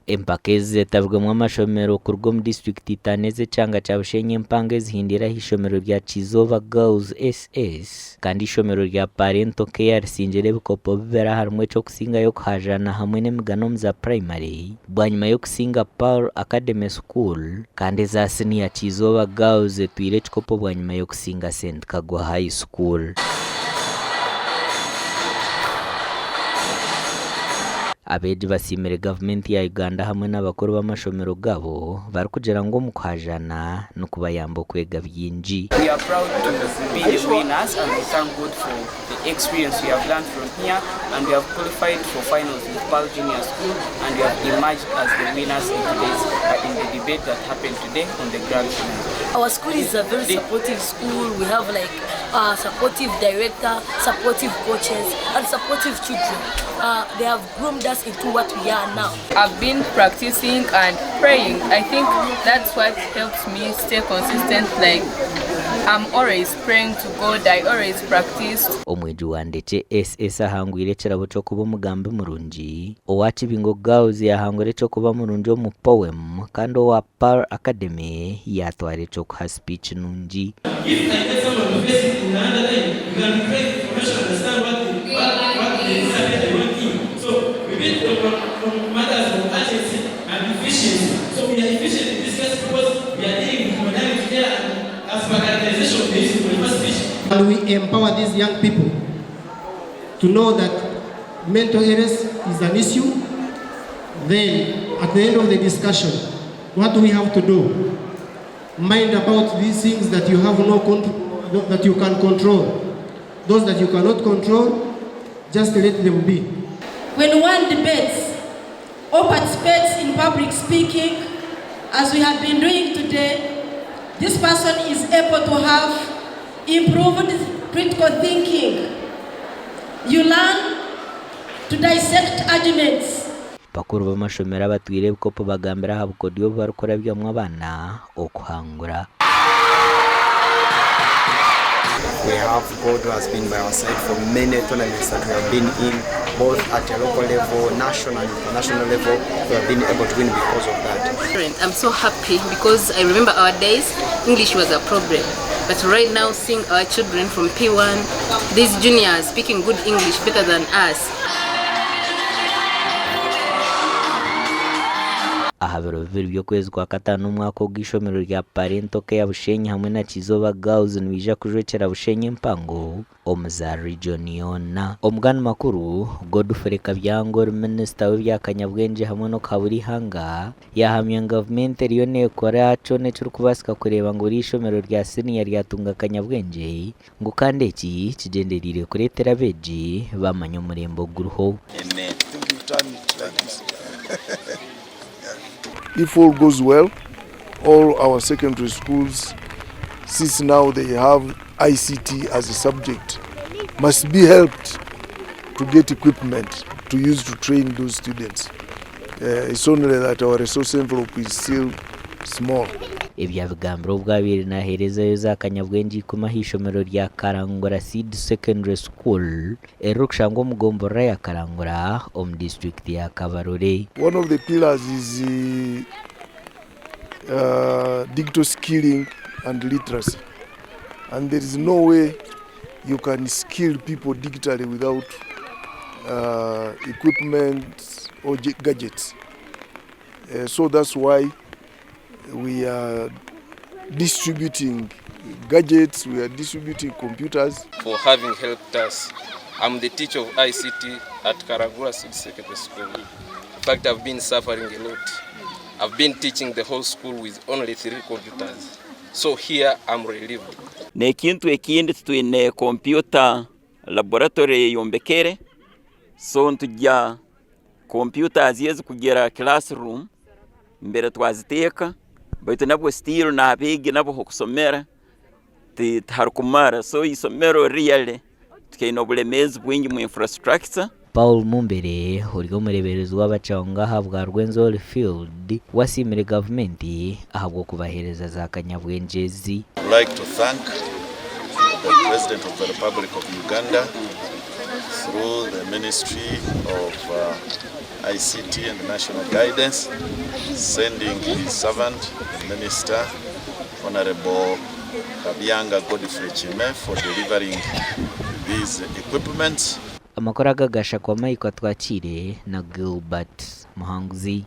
empakeze zitabwemo amashomero ku rwo mu district itaneze cyanga cya Bushenyi empange zihindira ishomero rya Kizova Girls SS kandi ishomero rya Parento Care sinjere bikopo bibera harumwe cyo kusinga yo kuhajana hamwe n'emigano za primary bwanyuma yo kusinga Paul Academy School kandi za senior Kizova Girls twire cikopo bwanyuma yo kusinga St Kagwa High School. Abeji basimire government ya Uganda hamwe n'abakuru b'amashomero gabo bari kugera ngo mu kwajana no kubayambo kwega byinji. We are proud to be the winners and we thank God for the experience we have learned from here, and we have qualified for finals with Pearl Junior School, and we have emerged as the winners in the debate that happened today on the grand final. Our school is a very supportive school. We have like a supportive director, supportive coaches, and supportive children. They have groomed us into what we are now. I've been practicing and praying. I think that's what helps me stay consistent. Like I'm always praying to God. I always practice. Omweju wandece SS ahangwire kirabo cyo kuba umugambi murungi owachi bingo Girls yahangwire cyo kuba murungi mu poem kandi wa Pearl Academy yatware cyo kuha speech nungi. If I get someone to face it in another day, you can pray information, understand what they are working. So we need from matters of urgency and efficiency. So we are efficient in this case because we are dealing with modernity care and as per characterization of the issue of the first speech. And we empower these young people to know that mental illness is an issue. Then at the end of the discussion, what do we have to do? Mind about these things that you have no control, that you can control. Those that you cannot control, just let them be. When one debates or participates in public speaking, as we have been doing today, this person is able to have improved critical thinking. You learn to dissect arguments. Bakuru b'amashomero batwire bikopo bagambira habukodiyo barukora byamwe abana okuhangura. We have God who has been by our side for many tournaments that we have been in, both at a local level, national and international level. We have been able to win because of that. I'm so happy because I remember our days, English was a problem. But right now, seeing our children from P1, these juniors speaking good English better than us. Ahabero byo kwezi kwa katanu mwaka w'ishomero rya Parento Care Bushenyi hamwe na Kizova Girls nibija kujwekera Bushenyi mpango omuza region yona. Omugani makuru Godfrey Kabyango Minister w'Ibyakanyabwenge hamwe no kaburi hanga yahamye government riyo nekora cyo necyo kubasika kureba ngo ishomero rya senior ryatunga kanyabwenge ngo kandi iki kigenderire kuretera beji bamanyo murembo guruho. If all goes well, all our secondary schools, since now they have ICT as a subject, must be helped to get equipment to use to train those students. It's only that our resource envelope is still small. Ibya bigambiro bwabiri na herezayo za kanyabwenge kuma hishomero rya Karangura Seed Secondary School erukshango mugombora ya Karangura district ya Kabarore. One of the pillars is digital skilling and literacy, and there is no way you can skill people digitally without equipment or gadgets. So that's why we are distributing gadgets, we are distributing computers. For having helped us. I'm the teacher of ICT at Karagura Seed Secondary School. In fact, I've been suffering a lot. I've been teaching the whole school with only 3 computers. So here I'm relieved. Nekintu ekindi tuine computer laboratory yombekere. So ntujya computers yezi kugera classroom mbere twaziteka. Baitu nabo still na abigi nabo hokusomera harukumara so isomero really tukaina obulemezi bwingi mu infrastructure. Paul Mumbere urigo mureberezi w'abacanga habwa Rwenzori Field wasimire government ahabwo kubahereza za kanyabwengezi. I'd like to thank the President of the Republic of Uganda through the Ministry of ICT and National Guidance, sending his servant, the Minister, Honorable Kabianga Godfrey Chime, for delivering these equipment. Amakuru agagasha kwa Mike Twakire na Gilbert Muhanguzi.